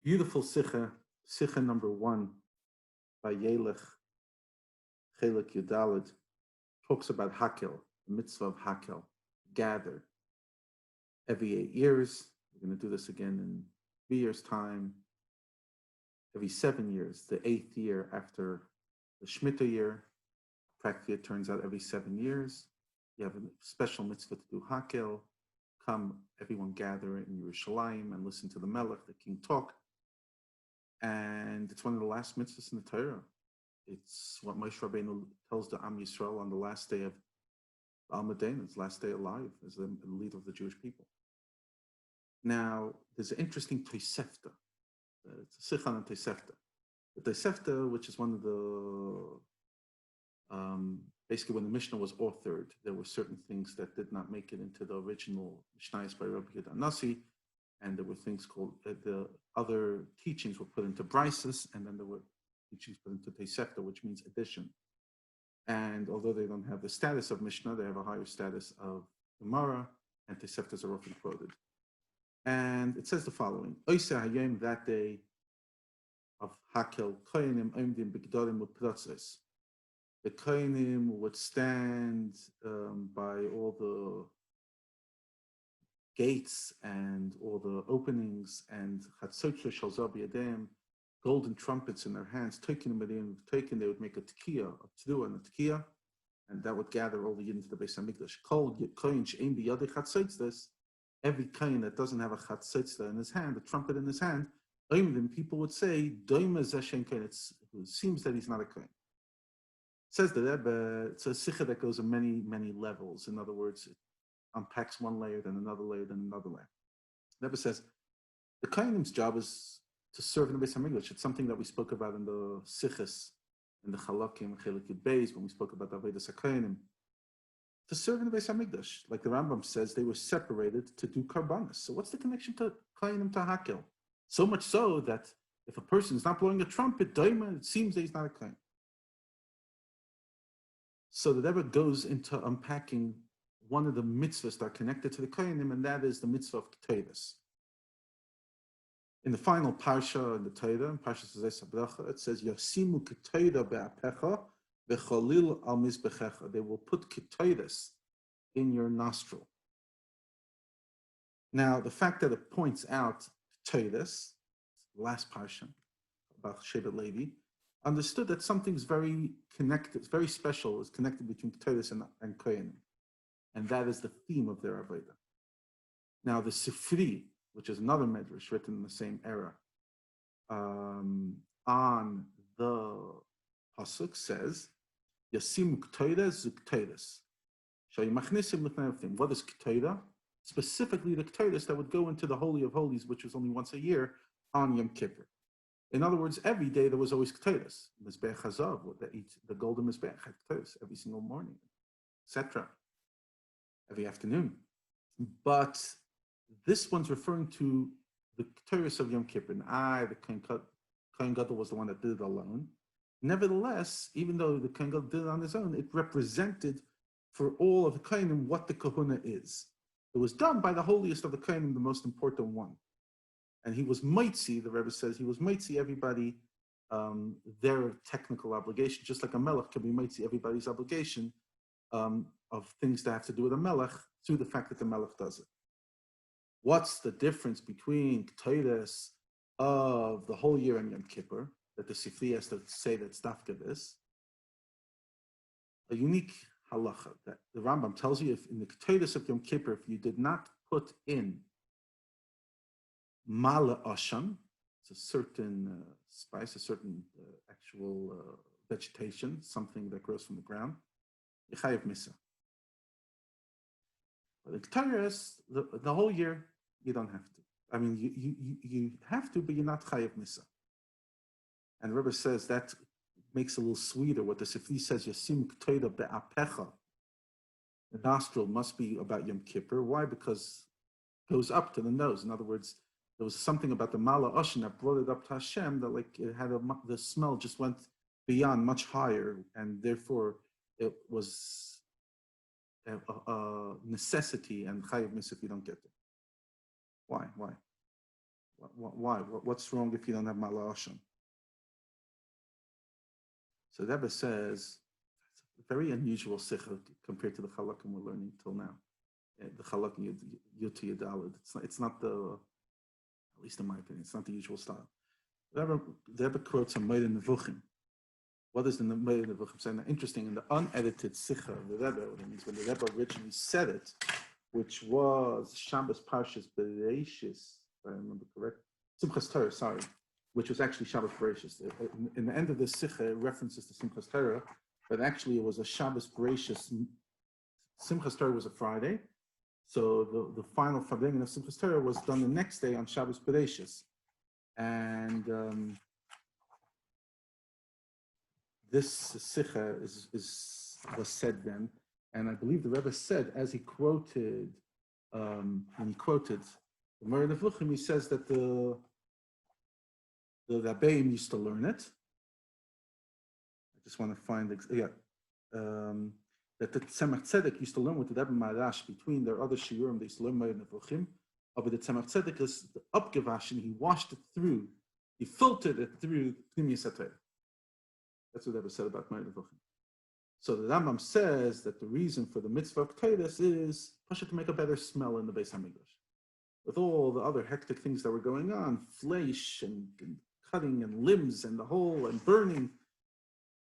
Beautiful Sicha, Sicha number 1, Vayelech, Chelek Yudalid, talks about Hakhel, the mitzvah of Hakhel, gather. Every 8 years, we're going to do this again in 3 years' time. Every 7 years, the 8th year after the Shemitah year, practically it turns out every 7 years, you have a special mitzvah to do Hakhel. Come, everyone gather in Yerushalayim and listen to the Melech, the king talk. And it's one of the last mitzvahs in the Torah. It's what Moshe Rabbeinu tells the Am Yisrael on the last day of Al-Madin, his last day alive as the leader of the Jewish people. Now, there's an interesting Tosefta. It's a Sicha and Tosefta. The Tosefta, which is one of the, basically when the Mishnah was authored, there were certain things that did not make it into the original Mishnayos by Rabbi Yehuda Nasi, and there were things called, the other teachings were put into Brises, and then there were teachings put into Tosefta, which means addition. And although they don't have the status of Mishnah, they have a higher status of Gemara, and Toseftas are often quoted. And it says the following: Oiseh hayom, that day of Hakhel, Kohanim omdim b'gedolim u'pratzos. The Kohanim would stand by all the gates and all the openings, and chatzot shel zav b'yadayim, golden trumpets in their hands, taking they would make a tekiah, a tzuah and a tekiah, and that would gather all the Yidden to the Beis Hamikdash. Kol kohen she'ein b'yadei chatzotzos, every kohen that doesn't have a chatzotzah in his hand, a trumpet in his hand, then people would say, doima zeh she'ein kohen. It seems that he's not a kohen. Says the Rebbe, it's a Sicha that goes in many, many levels. In other words, it unpacks one layer, then another layer, then another layer. The Rebbe says, the Kohanim's job is to serve in the Beis Hamikdash. It's something that we spoke about in the Sichas, in the Chalakim, Chelek Yud Beis, when we spoke about the Avodas HaKohanim. To serve in the Beis Hamikdash, like the Rambam says, they were separated to do karbanos. So what's the connection to Kohanim to Hakhel? So much so that if a person is not blowing a trumpet, daima, it seems that he's not a Kohen. So the Rebbe goes into unpacking one of the mitzvahs that are connected to the Kohanim, and that is the mitzvah of Ketores. In the final parsha in the Torah, in Parsha Zeh Sabracha, it says, Yasimu Ketores be'apecha v'cholil al mizbechecha. They will put Ketores in your nostril. Now, the fact that it points out Ketores, last parsha about Shevet Levi, understood that something's very connected, very special, is connected between Ketores and Kohanim. And that is the theme of their Avodah. Now, the Sifri, which is another medrash written in the same era, on the pasuk says, "Yasimu Ketores zukteres." What is Ketores? Specifically, the Ketores that would go into the Holy of Holies, which was only once a year on Yom Kippur. In other words, every day there was always Ketores. Mizbeach Hazav, the golden Mizbeach had Ketores every single morning, etc. Every afternoon. But this one's referring to the Ketores of Yom Kippur. And the Kohen Gadol was the one that did it alone. Nevertheless, even though the Kohen Gadol did it on his own, it represented for all of the Kohanim what the Kahuna is. It was done by the holiest of the Kohanim, the most important one. And he was mitzi, the Rebbe says, he was mitzi everybody their technical obligation, just like a melech can be mitzi everybody's obligation of things that have to do with a melech through the fact that the melech does it. What's the difference between Ketores of the whole year and Yom Kippur, that the Sifri has to say that's dafka this? A unique halacha that the Rambam tells you, if in the Ketores of Yom Kippur, if you did not put in Mala Asham, it's a certain spice, a certain actual vegetation, something that grows from the ground, Yechayev Misa. But the Ketores, the whole year, you don't have to. I mean, you have to, but you're not Chayev Misa. And the Rebbe says that makes it a little sweeter. What the Sifri says, Yasim Ketores be'apecha. The nostril must be about Yom Kippur. Why? Because it goes up to the nose. In other words, there was something about the Mala Oshin that brought it up to Hashem, that like it had the smell just went beyond, much higher, and therefore it was a necessity and chayiv mis if you don't get it. Why? Why? What's wrong if you don't have Ma'ala Hashem? So the Rebbe says, it's a very unusual Sicha compared to the Chalakim we're learning till now. The Chalakim Yuti Yadalid. It's not the, at least in my opinion, it's not the usual style. The Rebbe quotes a Meir Nevuchim. What is the Meir Nevuchim saying? Interesting, in the unedited Sicha of the Rebbe, what it means when the Rebbe originally said it, which was Shabbos Parshas Bereishis, if I remember correct, Simchas Torah, sorry, which was actually Shabbos Bereishis. In the end of this Sicha, it references to Simchas Torah, but actually it was a Shabbos Bereishis. Simchas Torah was a Friday, so the final Farbrengen of Simchas Torah was done the next day on Shabbos Bereishis. And this Sicha was said then, and I believe the Rebbe said, as he quoted, when he quoted the Moreh Nevuchim, he says that the Rabbeim used to learn it. I just want to find, that the Tzemach Tzedek used to learn with the Rebbe Marash between their other shiurim. They used to learn Moreh Nevuchim. But the Tzemach Tzedek is the upgevashin. He washed it through, he filtered it through Pnimiyas HaTorah. That's what the Rebbe said about Moreh Nevuchim. So the Rambam says that the reason for the mitzvah of Ketores is to make a better smell in the Beis HaMikdash. With all the other hectic things that were going on, flesh and cutting and limbs and the whole and burning,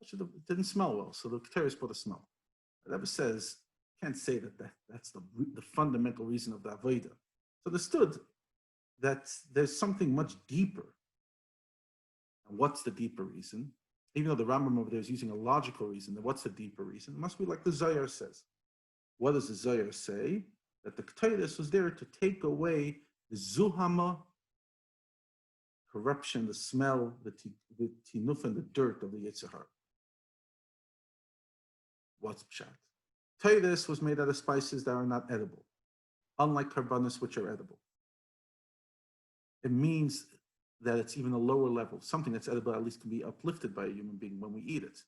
it didn't smell well. So the Ketores put a smell. The Rebbe says, can't say that's the fundamental reason of the Avodah. So understood that there's something much deeper. And what's the deeper reason? Even though the Rambam over there is using a logical reason, then what's the deeper reason? It must be like the Zohar says. What does the Zohar say? That the Ketores was there to take away the zuhama, corruption, the smell, the tinuf, and the dirt of the Yetzer Hara. What's pshat? Ketores was made out of spices that are not edible, unlike karbanos, which are edible. It means that it's even a lower level. Something that's edible at least can be uplifted by a human being when we eat it.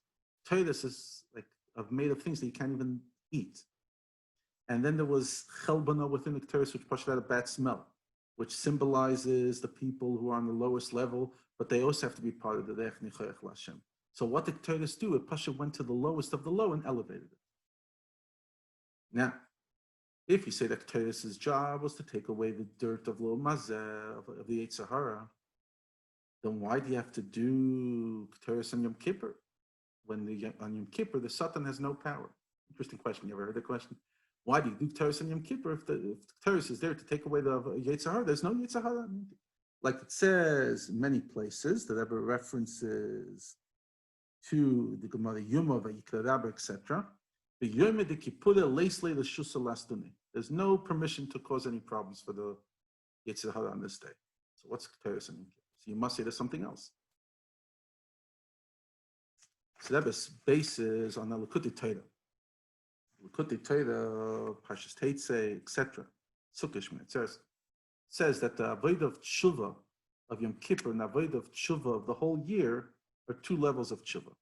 Ketores is like made of things that you can't even eat. And then there was chelbana within the Ketores, which pushed out a bad smell, which symbolizes the people who are on the lowest level, but they also have to be part of the Reich Nichoach L'Hashem. So what the Ketores do, it Pasha went to the lowest of the low and elevated it. Now, if you say that Ketores' job was to take away the dirt of Lo Mazeh, of the Yetzer Hara, then why do you have to do Ketores on Yom Kippur? On Yom Kippur, the Satan has no power. Interesting question. You ever heard the question? Why do you do Ketores on Yom Kippur if Ketores is there to take away the Yetzer Hara? There's no Yetzer Hara. Like it says in many places, that Rebbe references to the Gemara Yuma, Vayikra Rabbi, etc. There's no permission to cause any problems for the Yetzer Hara on this day. So what's Ketores on Yom Kippur? So you must say there's something else. So Rebbe's basis on the L'Kutei Torah. L'Kutei Torah, Parshas Teitzei, etc. Sukkishman, it says that the avodah of Teshuva of Yom Kippur and the avodah of Teshuva of the whole year are two levels of Teshuva.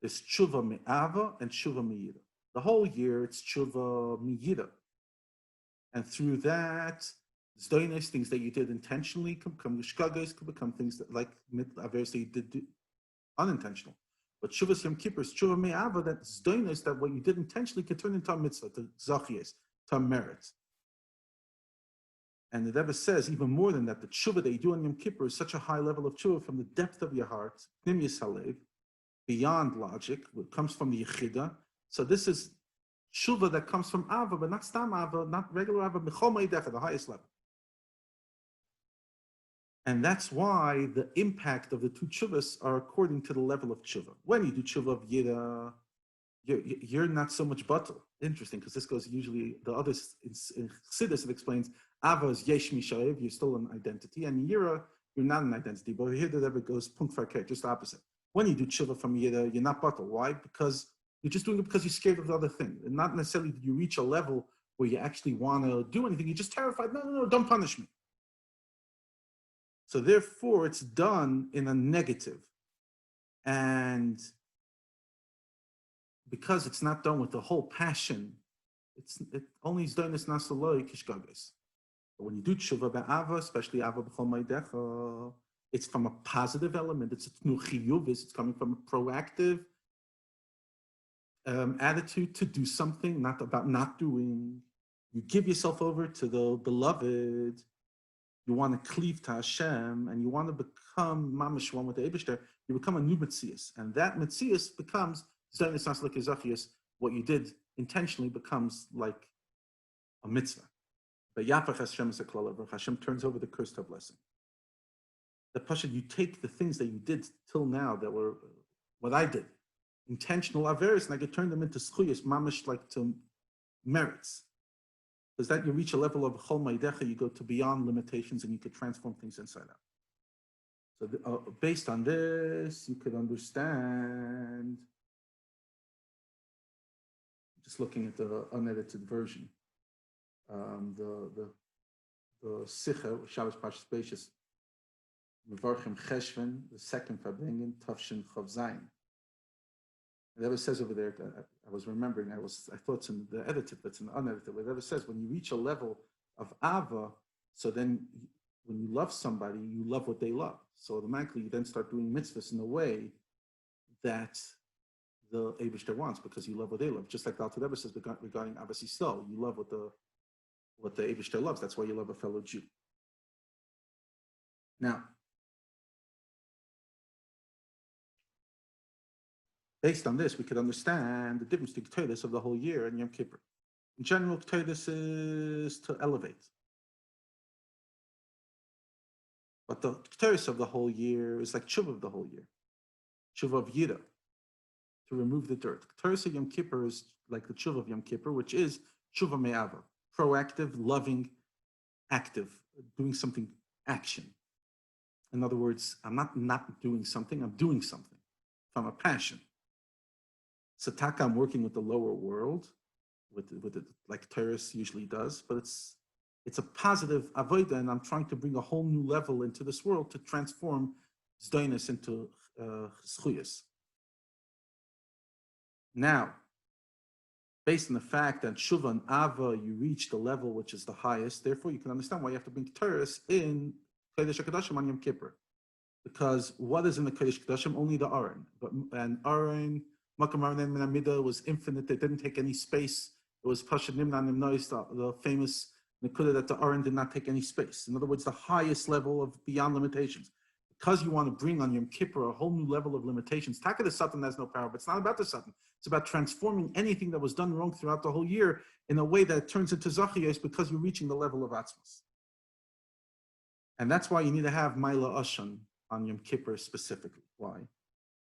There's Teshuva Me'ava and Teshuva Me'ira. The whole year it's Teshuva Me'ira. And through that, Zdoinos, things that you did intentionally, can become Shkagos, can become things that, like Averos that you did unintentional. But Shuvas Yom Kippur is Teshuva Me'ava, that Zdoinos, that what you did intentionally can turn into a mitzvah, to Zachias, to a merit. And the Rebbe says, even more than that, the Teshuva that you do on Yom Kippur is such a high level of Teshuva from the depth of your heart, Pnimiyas Halev, beyond logic, it comes from the Yechida. So this is Teshuva that comes from Ava, but not Stam Ava, not regular Ava, B'chol Meidecha, the highest level. And that's why the impact of the two Teshuvas are according to the level of Teshuva. When you do Teshuva of Yira, you're not so much batel. Interesting, because this goes usually, the others in Chassidus, it explains, Ava is Yesh Mishayev, you're still an identity, and Yira, you're not an identity. But here the Rebbe goes Punkt Farket, just the opposite. When you do Teshuva from Yira, you're not batel. Why? Because you're just doing it because you're scared of the other thing. And not necessarily did you reach a level where you actually want to do anything. You're just terrified. No, don't punish me. So therefore, it's done in a negative. And because it's not done with the whole passion, it only is done as nasaloi kishgagos. But when you do tshuva be'ava, especially ava b'chol ma'adecha, it's from a positive element. It's no chiyuvis. It's coming from a proactive attitude to do something, not about not doing. You give yourself over to the beloved. You want to cleave to Hashem, and you want to become mamish one with the Eibishter. You become a new Metzias, and that Metzias becomes what you did intentionally becomes like a mitzvah. But Yafach Hashem is a klala. Hashem turns over the curse to a blessing. The pasha, you take the things that you did till now that were what I did, intentional averis, and I could turn them into schuyas, mamish, like to merits. Because that you reach a level of chol ma'adecha, you go to beyond limitations and you could transform things inside out. So based on this, you could understand, just looking at the unedited version, the Sicha, Shabbos Parshas Beishas, Mevarchim Cheshvan, the second Fabringen, Tavshin Chav Zayin. It ever says over there, I was remembering, I thought it's in the edited, but it's in the unedited. It ever says when you reach a level of Ava, so then when you love somebody, you love what they love. So automatically you then start doing mitzvahs in a way that the Eibishter wants because you love what they love. Just like the Alter Rebbe says regarding Ahavas Yisrael, you love what the Eibishter loves. That's why you love a fellow Jew. Now, based on this, we could understand the difference between Ketores of the whole year and Yom Kippur. In general, Ketores is to elevate. But the Ketores of the whole year is like Teshuva of the whole year. Teshuva of Yira, to remove the dirt. Ketores of Yom Kippur is like the Teshuva of Yom Kippur, which is Teshuva Me'ava, proactive, loving, active, doing something, action. In other words, I'm not doing something, I'm doing something from a passion. Sataka, I'm working with the lower world, with it, like Ketores usually does, but it's a positive avodah, and I'm trying to bring a whole new level into this world to transform zdainis into schuyas. Now, based on the fact that Teshuva and Ava, you reach the level which is the highest, therefore you can understand why you have to bring Ketores in Kodesh HaKadoshim on Yom Kippur. Because what is in the Kodesh HaKadoshim? Only the Aron. And Aron, Makam Aron and Minamida was infinite. It didn't take any space. It was Pashad Nimna Nimnois, the famous Nekuda that the Aron did not take any space. In other words, the highest level of beyond limitations. Because you want to bring on Yom Kippur a whole new level of limitations. Taka the Satan has no power, but it's not about the Satan. It's about transforming anything that was done wrong throughout the whole year in a way that it turns into Zachiyos because you're reaching the level of Atzmos. And that's why you need to have Maila Ashan on Yom Kippur specifically. Why?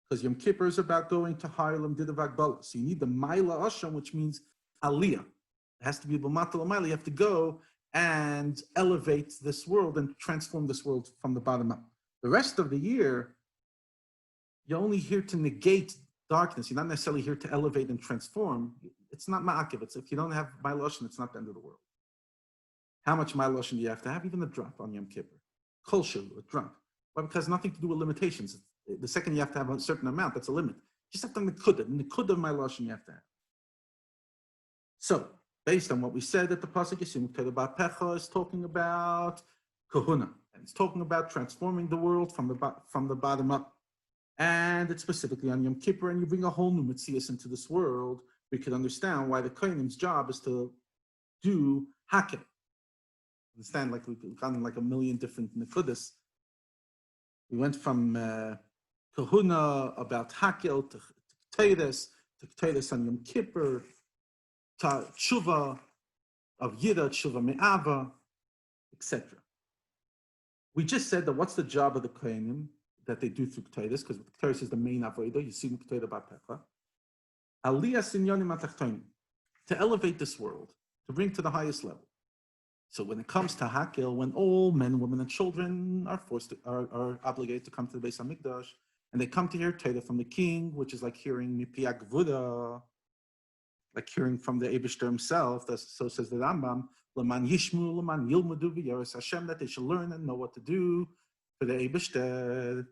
Because Yom Kippur is about going to Ha'ilam Didavak Bala. So you need the Maila Ashan, which means Aliyah. It has to be B'matal Maila. You have to go and elevate this world and transform this world from the bottom up. The rest of the year, you're only here to negate darkness. You're not necessarily here to elevate and transform. It's not ma'akiv. It's if you don't have Maila Ashan, it's not the end of the world. How much Maila Ashan do you have to have? Even a drop on Yom Kippur. Kol shalu, a drop. Why? Because nothing to do with limitations. The second you have to have a certain amount, that's a limit. Just have to nekuda. Nekuda of Maila Ashan you have to have. So, based on what we said at the pasuk Yisum Kedabah Pecha is talking about kahuna. And it's talking about transforming the world from the bottom up. And it's specifically on Yom Kippur, and you bring a whole new Metzias into this world. We could understand why the Kohanim's job is to do Hakhel. Understand, like we've gotten like a million different nekudas. We went from kahuna about Hakhel to Ketores on Yom Kippur, to Teshuva of Yira, Teshuva Me'ava, etc. We just said that what's the job of the Kohanim that they do through Ketores, because Ketores is the main avodah. You see in Ketores about Pecha. Aliyah sinyonim atachtonim, to elevate this world, to bring to the highest level. So when it comes to Hakhel, when all men, women, and children are obligated to come to the Beis Hamikdash, and they come to hear Torah from the king, which is like hearing Mipi Gvuda, like hearing from the Eibishter himself. So says the Rambam, L'man Yishmu, L'man Yilmadu v'Yaros Hashem, that they should learn and know what to do for the Eibishter.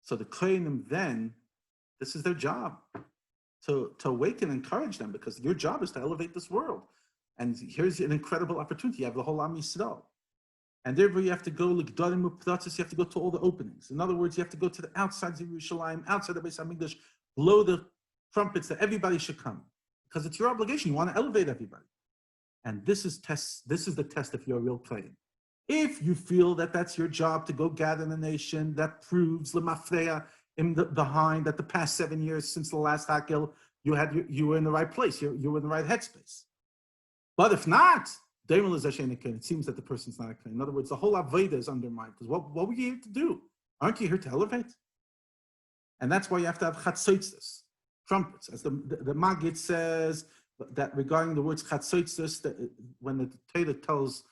So the Kohanim then, this is their job, to awaken and encourage them, because your job is to elevate this world. And here's an incredible opportunity. You have the whole Am Yisrael. And therefore you have to go, like Darim Upratzis, you have to go to all the openings. In other words, you have to go to the outsides of Yerushalayim, outside of Beis HaMikdash, blow the trumpets that everybody should come. Because it's your obligation. You want to elevate everybody. And this is the test if you're a real Kohen. If you feel that that's your job to go gather the nation, that proves Lemafreya behind that the past 7 years since the last Hakhel, you were in the right place. You were in the right headspace. But if not, it seems that the person's not a Kohen. In other words, the whole Avodah is undermined. Because what were you here to do? Aren't you here to elevate? And that's why you have to have chatzaitzis, trumpets. As the Maggid says that regarding the words chatzaitzis, that when the Torah tells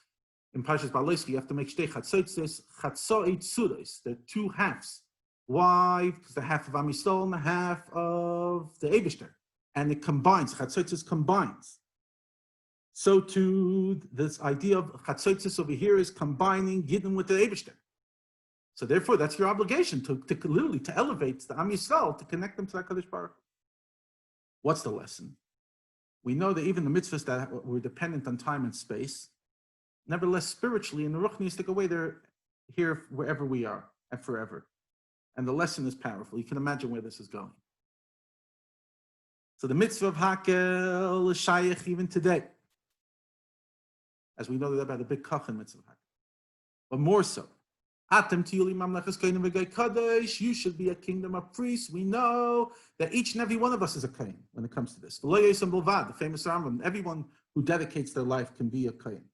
in Parshas Ba'aleischi, you have to make shtei chatzaitzis, chatzoit suros. They're two halves. Why? Because the half of Am Yisrael and the half of the Eibishter. And it combines, chatzaitzis combines. So too, this idea of chatzaitzis over here is combining Gidon with the Eibishter. So therefore, that's your obligation to literally to elevate the Am Yisrael, to connect them to HaKadosh Baruch Hu. What's the lesson? We know that even the mitzvahs that were dependent on time and space, nevertheless, spiritually, in the Ruchnistic way, they're here wherever we are and forever. And the lesson is powerful. You can imagine where this is going. So the mitzvah of Hakhel is shaykh even today. As we know that about the big Kohanim mitzvah of Hakhel. But more so, you should be a kingdom of priests. We know that each and every one of us is a Kohen when it comes to this. The famous Rambam, everyone who dedicates their life can be a Kohen.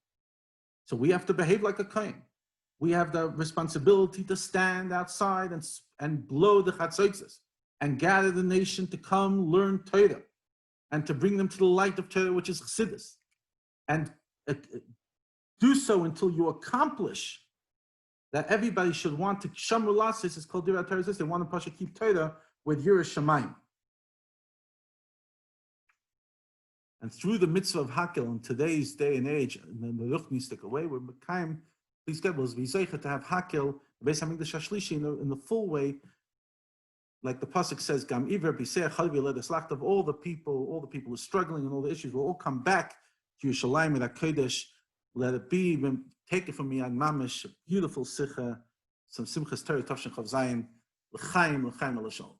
So we have to behave like a Kohen. We have the responsibility to stand outside and blow the chatzaitzes and gather the nation to come learn Torah and to bring them to the light of Torah, which is Chassidus. And do so until you accomplish that everybody should want to Shamru Lasis is called Dirat Torah. They want to Pasha keep Torah with Yiras Shamayim. And through the mitzvah of Hakhel in today's day and age, in the Ruchnistic way, we're Mekayim, please God will be Zeicha to have Hakhel, Beis HaMikdash HaShlishi in the full way, like the pasuk says, Gam Iver B'Seach Chalvi Ledeslach of all the people who are struggling and all the issues will all come back to Yerushalayim and HaKodesh. Let it be, take it from me, on Mamish, a beautiful Sicha, some Simchas Torah, Tavshin Chav Zayin, L'chaim, L'chaim, L'shalom.